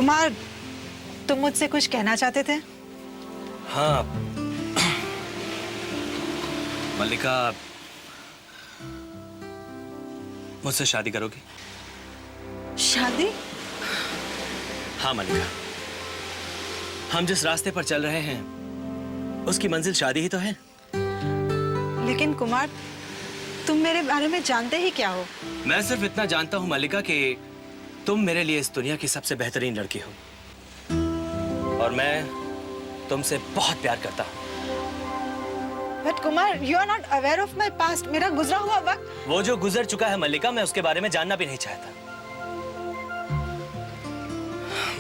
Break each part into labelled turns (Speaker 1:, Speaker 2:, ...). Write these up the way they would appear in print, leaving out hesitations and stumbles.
Speaker 1: कुमार, तुम मुझसे कुछ कहना चाहते थे?
Speaker 2: हाँ मल्लिका, मुझसे शादी करोगी?
Speaker 1: शादी?
Speaker 2: हाँ मल्लिका, हम जिस रास्ते पर चल रहे हैं उसकी मंजिल शादी ही तो है।
Speaker 1: लेकिन कुमार, तुम मेरे बारे में जानते ही क्या हो?
Speaker 2: मैं सिर्फ इतना जानता हूँ मल्लिका कि तुम मेरे लिए इस दुनिया की सबसे बेहतरीन लड़की हो और मैं तुमसे बहुत प्यार करता हूँ।
Speaker 1: But Kumar, you are not aware of my past. मेरा गुजरा हुआ वक्त।
Speaker 2: वो जो गुजर चुका है मल्लिका, मैं उसके बारे में जानना भी नहीं चाहता।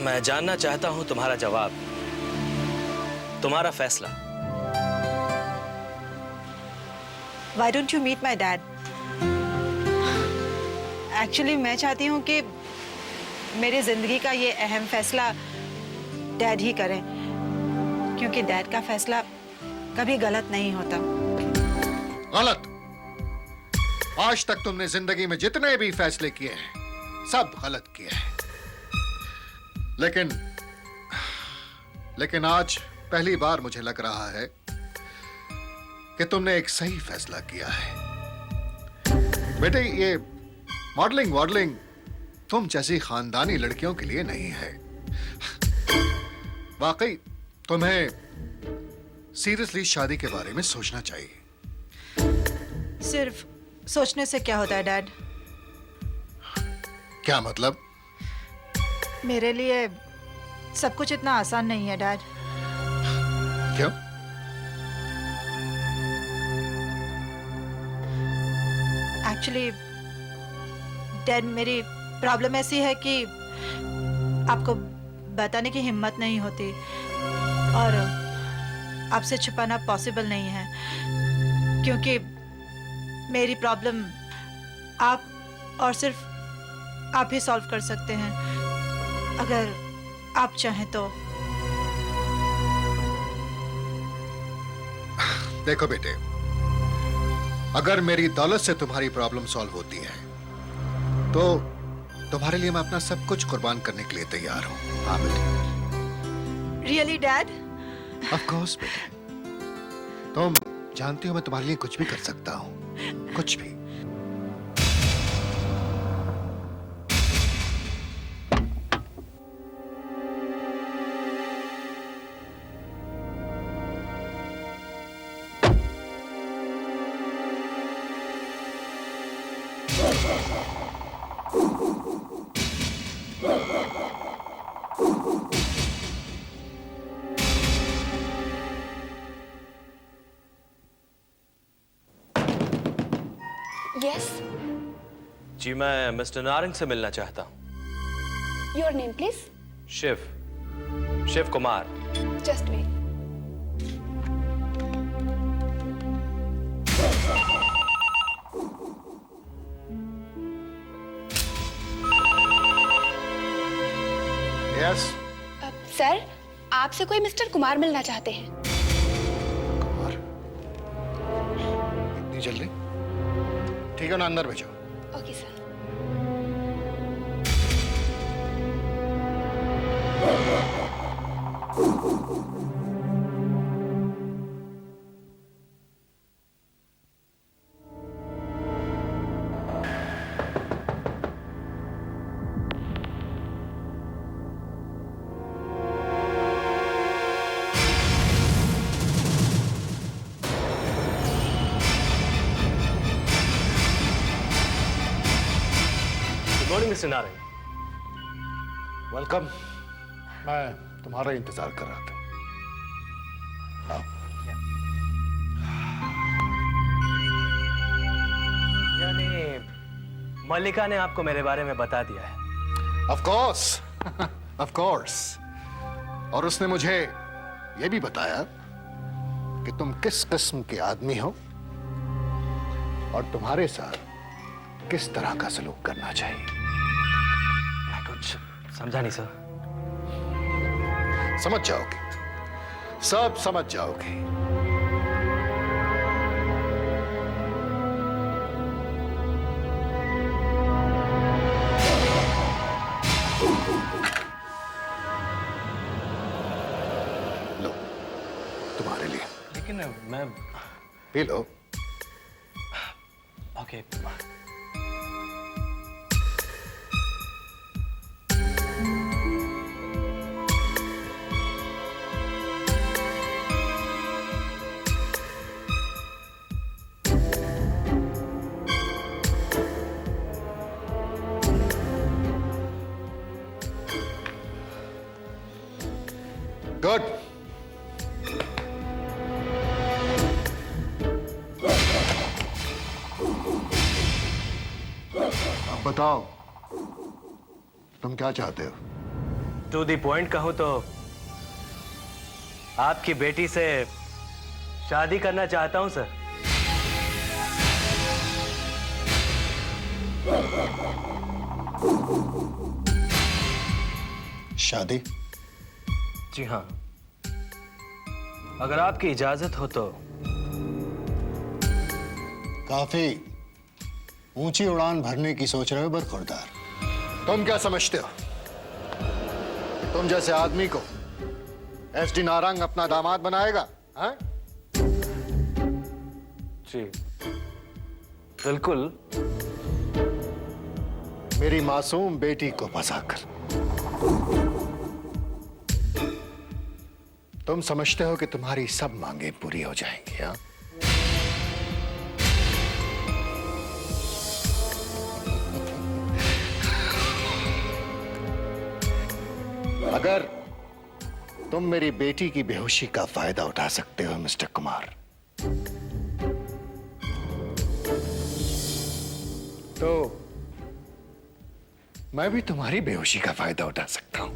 Speaker 2: मैं जानना चाहता हूँ तुम्हारा जवाब, तुम्हारा फैसला।
Speaker 1: Why don't you meet my dad? Actually, मैं चाहती हूँ कि मेरी जिंदगी का ये अहम फैसला डैड ही करें, क्योंकि डैड का फैसला कभी गलत नहीं होता।
Speaker 3: गलत? आज तक तुमने जिंदगी में जितने भी फैसले किए हैं सब गलत किए हैं, लेकिन आज पहली बार मुझे लग रहा है कि तुमने एक सही फैसला किया है। बेटे, ये मॉडलिंग तुम जैसी खानदानी लड़कियों के लिए नहीं है। वाकई तुम्हें सीरियसली शादी के बारे में सोचना चाहिए।
Speaker 1: सिर्फ सोचने से क्या होता है डैड?
Speaker 3: क्या मतलब?
Speaker 1: मेरे लिए सब कुछ इतना आसान नहीं है डैड।
Speaker 3: क्यों?
Speaker 1: एक्चुअली डैड, मेरी प्रॉब्लम ऐसी है कि आपको बताने की हिम्मत नहीं होती और आपसे छुपाना पॉसिबल नहीं है, क्योंकि मेरी प्रॉब्लम आप और सिर्फ आप ही सॉल्व कर सकते हैं, अगर आप चाहें तो।
Speaker 3: देखो बेटे, अगर मेरी दौलत से तुम्हारी प्रॉब्लम सॉल्व होती है तो तुम्हारे लिए मैं अपना सब कुछ कुर्बान करने के लिए तैयार हूं। हाँ बेटे।
Speaker 1: Really dad?
Speaker 3: ऑफ कोर्स बेटे, तुम जानती हो मैं तुम्हारे लिए कुछ भी कर सकता हूं, कुछ भी।
Speaker 4: Yes,
Speaker 2: जी, मैं मिस्टर नारंग से मिलना चाहता हूँ।
Speaker 4: your name please.
Speaker 2: Shiv Kumar.
Speaker 4: Just wait.
Speaker 3: Yes.
Speaker 4: Sir, आपसे कोई मिस्टर कुमार मिलना चाहते हैं।
Speaker 3: कुमार? इतनी जल्दी? ठीक है ना, अंदर भेजो।
Speaker 4: Okay sir.
Speaker 2: Good morning mister Narang.
Speaker 3: Welcome. मैं तुम्हारा इंतजार कर रहा था। आओ।
Speaker 2: यानी मल्लिका ने आपको मेरे बारे में बता दिया है?
Speaker 3: Of course, of course. और उसने मुझे यह भी बताया कि तुम किस किस्म के आदमी हो और तुम्हारे साथ किस तरह का सलूक करना चाहिए।
Speaker 2: मैं कुछ समझा नहीं सर।
Speaker 3: समझ जाओगे, सब समझ जाओगे।
Speaker 2: मैं
Speaker 3: पी लो।
Speaker 2: ओके।
Speaker 3: गुड। अब बताओ, तुम क्या चाहते हो?
Speaker 2: टू दी पॉइंट कहूं तो आपकी बेटी से शादी करना चाहता हूं सर।
Speaker 3: शादी?
Speaker 2: जी हाँ, अगर आपकी इजाजत हो तो।
Speaker 3: काफी ऊंची उड़ान भरने की सोच रहे हो बरखुरदार। तुम क्या समझते हो कि तुम जैसे आदमी को एसडी नारंग अपना दामाद बनाएगा? हाँ?
Speaker 2: जी बिल्कुल।
Speaker 3: मेरी मासूम बेटी को फंसाकर तुम समझते हो कि तुम्हारी सब मांगें पूरी हो जाएंगी? हाँ? अगर तुम मेरी बेटी की बेहोशी का फायदा उठा सकते हो मिस्टर कुमार, तो मैं भी तुम्हारी बेहोशी का फायदा उठा सकता हूं।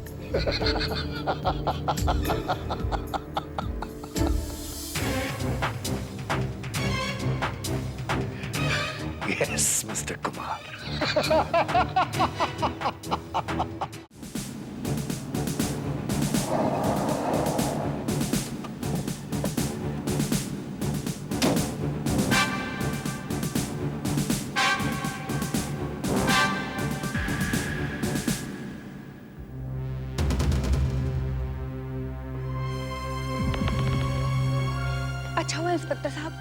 Speaker 3: Yes mister Kumar.
Speaker 4: अच्छा हुआ इंस्पेक्टर साहब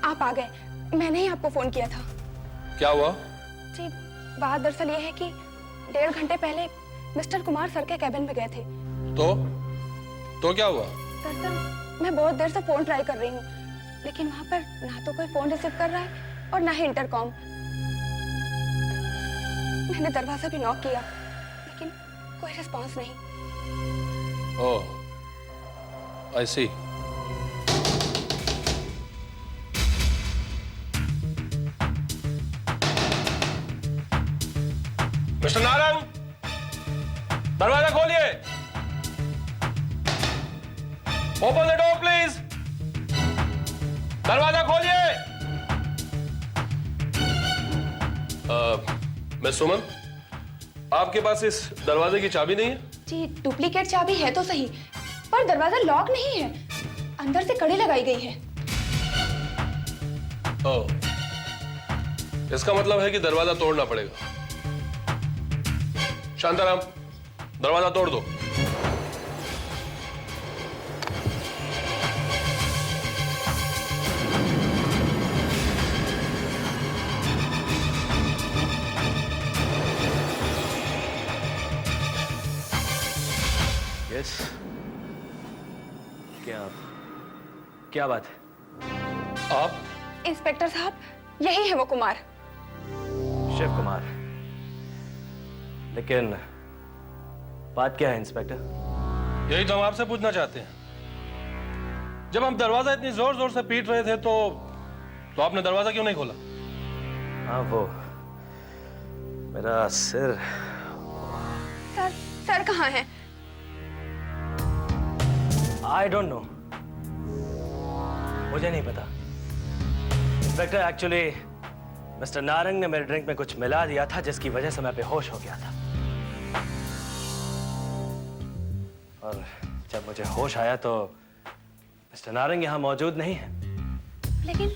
Speaker 4: आप आ गए, मैंने ही आपको फोन किया था।
Speaker 5: क्या हुआ?
Speaker 4: जी बात दरअसल ये है कि 1.5 घंटे पहले मिस्टर कुमार सर के कैबिन में गए थे।
Speaker 5: तो क्या हुआ?
Speaker 4: दरअसल मैं बहुत देर से फोन ट्राई कर रही हूँ, लेकिन वहां पर ना तो कोई फोन रिसीव कर रहा है और ना ही इंटरकॉम। मैंने दरवाजा भी नॉक किया, लेकिन कोई रिस्पॉन्स नहीं।
Speaker 5: ओह, आई सी। मिस्टर नारंग, दरवाजा खोलिए। Open the door please. दरवाजा खोलिए। मिस सुमन, आपके पास इस दरवाजे की चाबी नहीं है?
Speaker 4: जी डुप्लीकेट चाबी है तो सही, पर दरवाजा लॉक नहीं है, अंदर से कड़ी लगाई गई है।
Speaker 5: ओह, इसका मतलब है कि दरवाजा तोड़ना पड़ेगा। शांताराम, दरवाजा तोड़ दो।
Speaker 2: यस, क्या बात है?
Speaker 5: आप?
Speaker 4: इंस्पेक्टर साहब यही है वो कुमार।
Speaker 2: शिव कुमार। लेकिन बात क्या है इंस्पेक्टर?
Speaker 5: यही तो हम आपसे पूछना चाहते हैं। जब हम दरवाजा इतनी जोर जोर से पीट रहे थे तो आपने दरवाजा क्यों नहीं खोला?
Speaker 2: हाँ वो मेरा सिर।
Speaker 4: सर कहाँ है?
Speaker 2: आई डोंट नो, मुझे नहीं पता इंस्पेक्टर। एक्चुअली मिस्टर नारंग ने मेरे ड्रिंक में कुछ मिला दिया था, जिसकी वजह से मैं बेहोश हो गया था। और जब मुझे होश आया तो मिस्टर नारंग यहाँ मौजूद नहीं है।
Speaker 4: लेकिन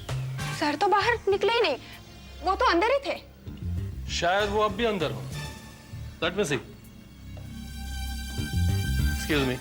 Speaker 4: सर तो बाहर निकले ही नहीं, वो तो अंदर ही थे।
Speaker 5: शायद वो अब भी अंदर हो। Let me see. Excuse me.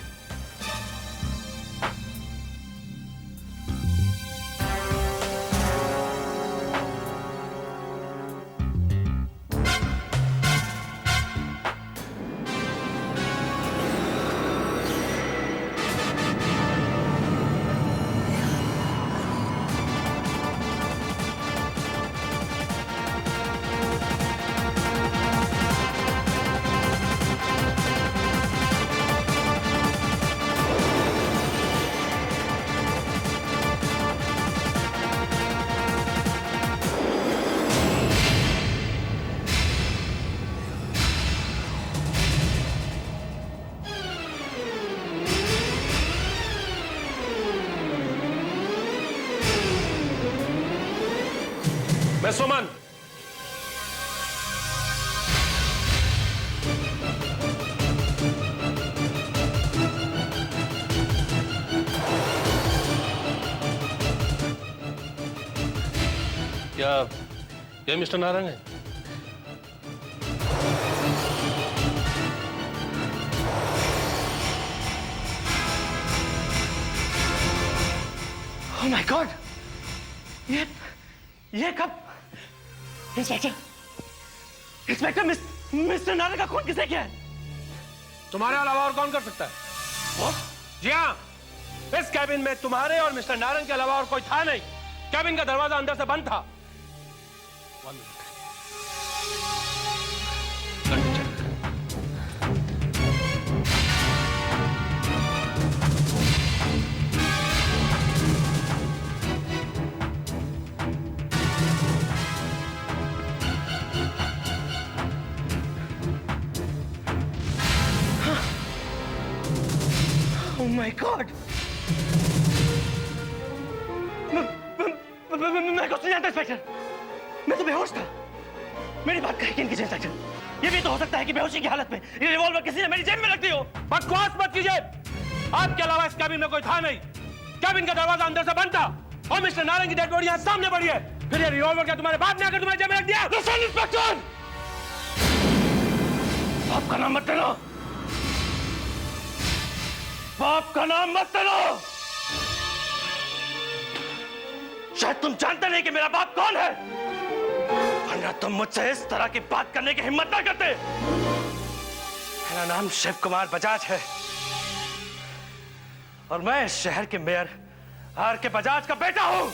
Speaker 5: मैं सुमन। क्या ये मिस्टर नारंग है?
Speaker 2: ओह माय गॉड, ये कब? इंस्पेक्टर मिस्टर नारंग का खून किसे किया है?
Speaker 5: तुम्हारे अलावा और कौन कर सकता है? जी हाँ, इस कैबिन में तुम्हारे और मिस्टर नारंग के अलावा और कोई था नहीं। कैबिन का दरवाजा अंदर से बंद था। One minute. Let me check.
Speaker 2: Oh my God! मैं कुछ नहीं जानता इंस्पेक्टर, मैं तो बेहोश था। मेरी बात का यकीन कीजिए इंस्पेक्टर, ये भी तो हो सकता है कि बेहोशी की हालत में ये रिवॉल्वर किसी ने मेरी जेब में रख दी हो।
Speaker 5: बकवास मत कीजिए। आपके अलावा इस कैबिन में कोई था नहीं। कैबिन का दरवाजा अंदर से बंद था और मिस्टर नारंग की डेड बॉडी यहाँ सामने पड़ी है। फिर ये रिवॉल्वर क्या तुम्हारे बाप ने आकर तुम्हारी जेब में रख दिया? लिसन इंस्पेक्टर,
Speaker 2: बाप का नाम मत लेना, बाप का नाम मत लेना। शायद तुम जानते नहीं कि मेरा बाप कौन है, वरना तुम मुझसे इस तरह की बात करने की हिम्मत ना करते। मेरा नाम शिव कुमार बजाज है और मैं इस शहर के मेयर आर के बजाज का बेटा हूं।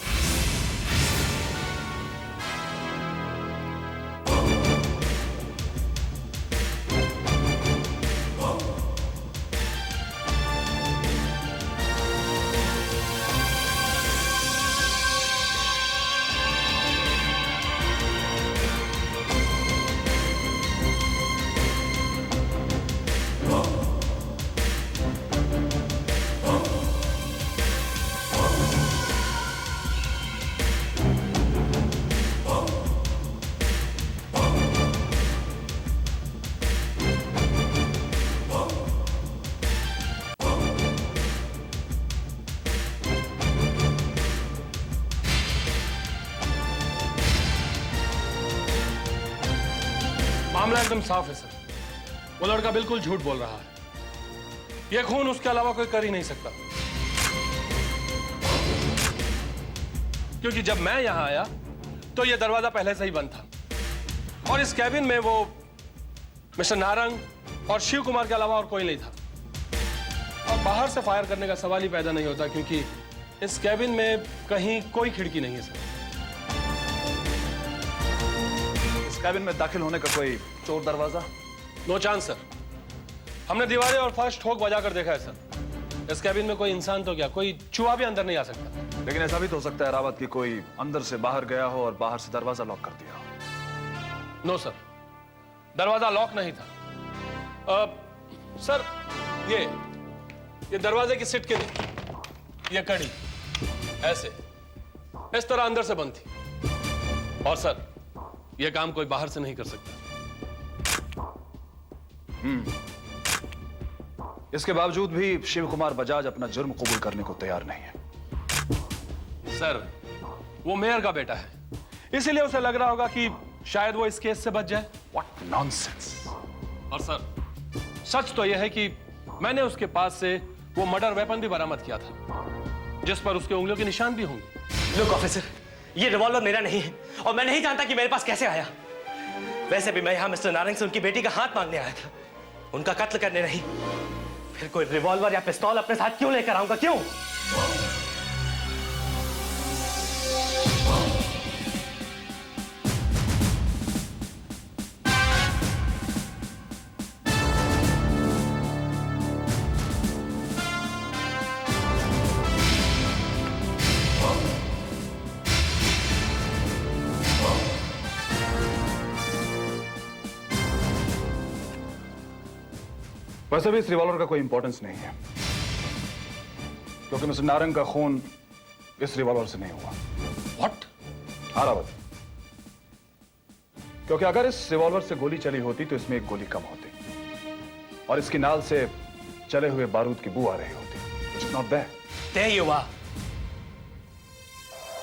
Speaker 5: मामला एकदम साफ है सर। वो लड़का बिल्कुल झूठ बोल रहा है। ये खून उसके अलावा कोई कर ही नहीं सकता, क्योंकि जब मैं यहां आया तो ये दरवाजा पहले से ही बंद था और इस कैबिन में वो मिस्टर नारंग और शिव कुमार के अलावा और कोई नहीं था। और बाहर से फायर करने का सवाल ही पैदा नहीं होता, क्योंकि इस कैबिन में कहीं कोई खिड़की नहीं है सर।
Speaker 6: कैबिन में दाखिल होने का कोई चोर दरवाजा?
Speaker 5: No chance sir. हमने दीवारें और फर्श ठोक बजा कर देखा है सर। इस कैबिन में कोई इंसान तो क्या, कोई चूहा भी अंदर नहीं आ सकता।
Speaker 6: लेकिन ऐसा भी तो हो सकता है रावत की कोई अंदर से बाहर गया हो और बाहर से दरवाजा लॉक कर दिया हो।
Speaker 5: नो सर, दरवाजा लॉक नहीं था। सर ये दरवाजे की सिट के ये कड़ी ऐसे इस तरह अंदर से बंद थी और सर ये काम कोई बाहर से नहीं कर सकता।
Speaker 6: इसके बावजूद भी शिव कुमार बजाज अपना जुर्म कबूल करने को तैयार नहीं है।
Speaker 5: सर वो मेयर का बेटा है, इसीलिए उसे लग रहा होगा कि शायद वो इस केस से बच जाए।
Speaker 6: What nonsense!
Speaker 5: और सर सच तो यह है कि मैंने उसके पास से वो मर्डर वेपन भी बरामद किया था, जिस पर उसके उंगलियों के निशान भी होंगे।
Speaker 2: लुक ऑफिसर, ये रिवॉल्वर मेरा नहीं है और मैं नहीं जानता कि मेरे पास कैसे आया। वैसे भी मैं यहां मिस्टर नारंग से उनकी बेटी का हाथ मांगने आया था, उनका कत्ल करने नहीं। फिर कोई रिवॉल्वर या पिस्तौल अपने साथ क्यों लेकर आऊंगा, क्यों?
Speaker 6: वैसे भी इस रिवॉल्वर का कोई इंपॉर्टेंस नहीं है, क्योंकि मिस्टर नारंग का खून इस रिवॉल्वर से नहीं हुआ।
Speaker 5: व्हाट?
Speaker 6: हाँ रावत, क्योंकि अगर इस रिवॉल्वर से गोली चली होती तो इसमें एक गोली कम होती और इसकी नाल से चले हुए बारूद की बू आ रही होती। It's not bad.
Speaker 2: तय ही हुआ,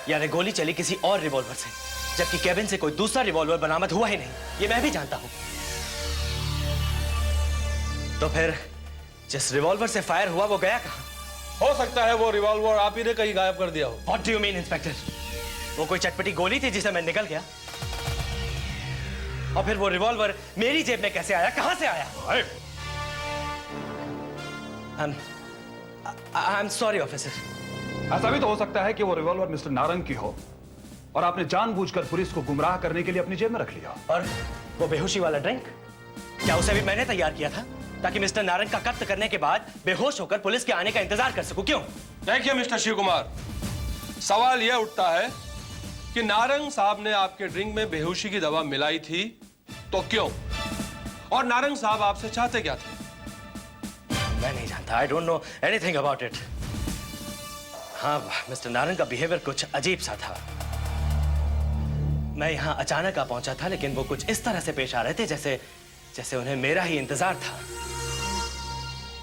Speaker 2: यानी गोली चली किसी और रिवॉल्वर से, जबकि केबिन से कोई दूसरा रिवॉल्वर बरामद हुआ ही नहीं। ये मैं भी जानता हूं। तो फिर जिस रिवॉल्वर से फायर हुआ वो गया कहां?
Speaker 5: हो सकता है वो रिवॉल्वर आप ही ने कहीं गायब कर दिया हो।
Speaker 2: What do you mean, inspector? वो कोई चटपटी गोली थी जिसे मैं निकल गया, और फिर वो रिवॉल्वर मेरी जेब में कैसे आया, कहां से आया? I'm sorry, officer.
Speaker 6: ऐसा भी तो हो सकता है कि वो रिवॉल्वर मिस्टर नारंग की हो और आपने जानबूझकर पुलिस को गुमराह करने के लिए अपनी जेब में रख लिया।
Speaker 2: और वो बेहोशी वाला ड्रिंक, क्या उसे भी मैंने तैयार किया था ताकि मिस्टर नारंग का कत्ल करने के बाद बेहोश होकर पुलिस के आने का इंतजार कर सकूं? क्यों?
Speaker 5: देखिए मिस्टर शिव कुमार, सवाल यह उठता है कि नारंग साहब ने आपके ड्रिंक में बेहोशी की दवा मिलाई थी तो क्यों, और नारंग साहब आपसे चाहते क्या थे?
Speaker 2: मैं नहीं जानता। I don't know anything about it. हाँ, मिस्टर नारंग का बिहेवियर कुछ अजीब सा था। मैं यहाँ अचानक आ पहुंचा था, लेकिन वो कुछ इस तरह से पेश आ रहे थे जैसे उन्हें मेरा ही इंतजार था।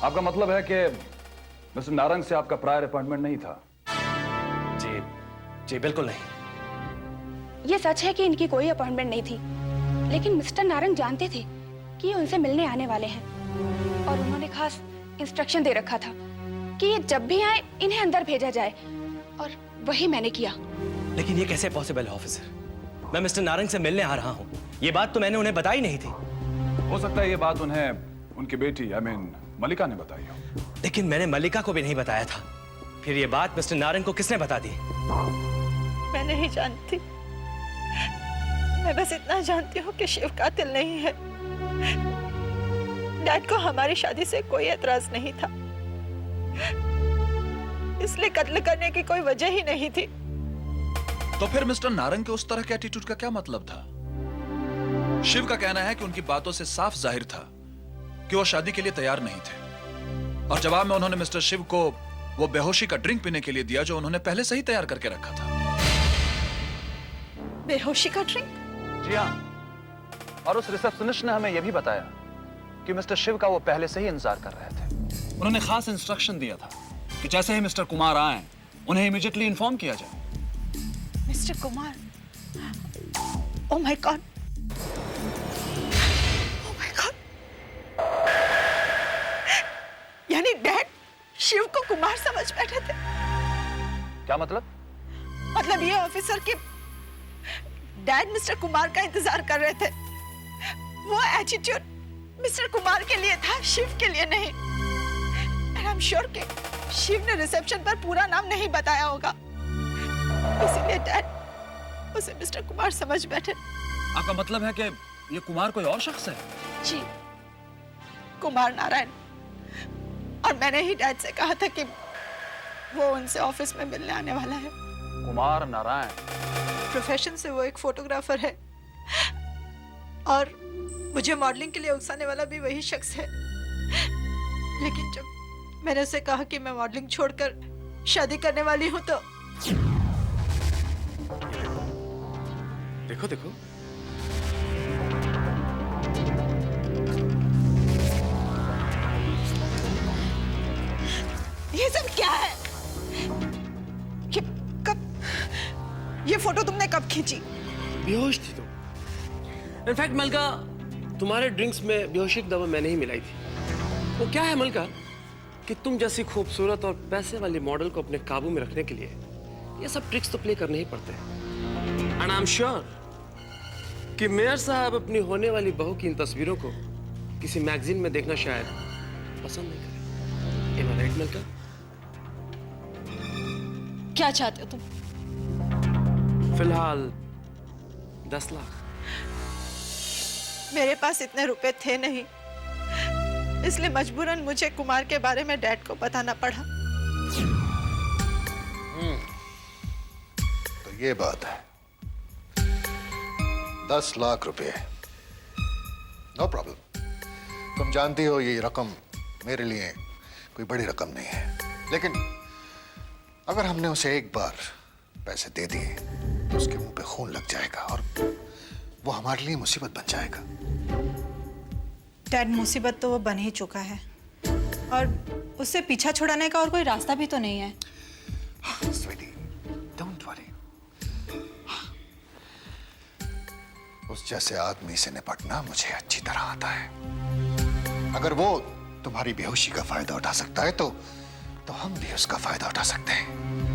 Speaker 6: आपका मतलब है कि मिस्टर नारंग से आपका प्रायर अपॉइंटमेंट नहीं था?
Speaker 2: जी जी बिल्कुल नहीं।
Speaker 4: ये सच है कि इनकी कोई अपॉइंटमेंट नहीं थी, लेकिन मिस्टर नारंग जानते थे कि ये उनसे मिलने आने वाले हैं और उन्होंने खास इंस्ट्रक्शन दे रखा था कि ये जब भी आए इन्हें अंदर भेजा जाए, और वही मैंने किया।
Speaker 2: लेकिन ये कैसे पॉसिबल है ऑफिसर? मैं मिस्टर नारंग से मिलने आ रहा हूँ, ये बात तो मैंने उन्हें बताई नहीं थी।
Speaker 6: हो सकता है ये बात उन्हें उनकी बेटी मलिका ने बताई हो।
Speaker 2: लेकिन मैंने मलिका को भी नहीं बताया था। फिर ये बात मिस्टर नारंग को किसने बता दी?
Speaker 1: मैं नहीं जानती। मैं बस इतना जानती हूँ कि शिव कातिल नहीं है। डैड को हमारी शादी से कोई एतराज नहीं था, इसलिए कत्ल करने की कोई वजह ही नहीं थी।
Speaker 7: तो फिर मिस्टर नारंग के उस तरह के एटीट्यूड का क्या मतलब था? शिव का कहना है कि उनकी बातों से साफ जाहिर था कि वो शादी के लिए तैयार नहीं थे, और जवाब में उन्होंने मिस्टर शिव को वो बेहोशी का ड्रिंक पीने के लिए दिया जो उन्होंने पहले से ही तैयार करके रखा था।
Speaker 1: बेहोशी का ड्रिंक?
Speaker 6: जी हाँ, और उस रिसेप्शनिस्ट ने हमें यह भी बताया कि मिस्टर शिव का वो पहले से ही इंतजार कर रहे थे।
Speaker 7: उन्होंने खास इंस्ट्रक्शन दिया था कि जैसे ही मिस्टर कुमार आए उन्हें इमीडिएटली इन्फॉर्म किया जाए।
Speaker 1: Mister Kumar? Oh my God, oh my God! यानी डैड शिव को कुमार समझ बैठे थे?
Speaker 6: क्या मतलब?
Speaker 1: मतलब ये ऑफिसर के डैड मिस्टर कुमार का इंतजार कर रहे थे। वो एटीट्यूड मिस्टर कुमार के लिए था, शिव के लिए नहीं। And I'm sure कि शिव ने रिसेप्शन पर पूरा नाम नहीं बताया होगा, इसीलिए डैड उसे मिस्टर कुमार समझ बैठे।
Speaker 7: आपका मतलब है कि ये कुमार कोई और शख्स है?
Speaker 1: जी, कुमार नारायण। और मैंने ही डैड से कहा था कि वो उनसे ऑफिस में मिलने आने वाला है।
Speaker 6: कुमार नारायण?
Speaker 1: प्रोफेशन से वो एक फोटोग्राफर है, और मुझे मॉडलिंग के लिए उकसाने वाला भी वही शख्स है। लेकिन जब मैंने उसे कहा कि मैं मॉडलिंग छोड़कर शादी करने वाली हूं तो
Speaker 2: देखो देखो,
Speaker 1: ये सब क्या है? कब ये फोटो तुमने कब खींची?
Speaker 8: बेहोश थी तुम। इनफैक्ट मलका, तुम्हारे ड्रिंक्स में बेहोशी की दवा मैंने ही मिलाई थी। वो क्या है मलका कि तुम जैसी खूबसूरत और पैसे वाली मॉडल को अपने काबू में रखने के लिए ये सब ट्रिक्स तो प्ले करने ही पड़ते हैं। एंड आई एम श्योर कि मेयर साहब अपनी होने वाली बहू की इन तस्वीरों को किसी मैगजीन में देखना शायद पसंद नहीं करें। Am I right, मलका?
Speaker 1: क्या चाहते हो तुम?
Speaker 8: फिलहाल 10 लाख।
Speaker 1: मेरे पास इतने रुपए थे नहीं, इसलिए मजबूरन मुझे कुमार के बारे में डैड को बताना पड़ा।
Speaker 3: तो ये बात है। 10 लाख रुपए, नो प्रॉब्लम। तुम जानती हो ये रकम मेरे लिए कोई बड़ी रकम नहीं है, लेकिन अगर हमने उसे एक बार पैसे दे दिए तो उसके मुंह पे खून लग जाएगा, और वो हमारे लिए मुसीबत बन जाएगा।
Speaker 1: डैड, मुसीबत तो वो बन ही चुका है और उससे पीछा छुड़ाने का और कोई रास्ता भी तो नहीं है।
Speaker 3: Sweetie, don't worry. उस जैसे आदमी से निपटना मुझे अच्छी तरह आता है। अगर वो तुम्हारी बेहोशी का फायदा उठा सकता है तो हम भी उसका फायदा उठा सकते हैं।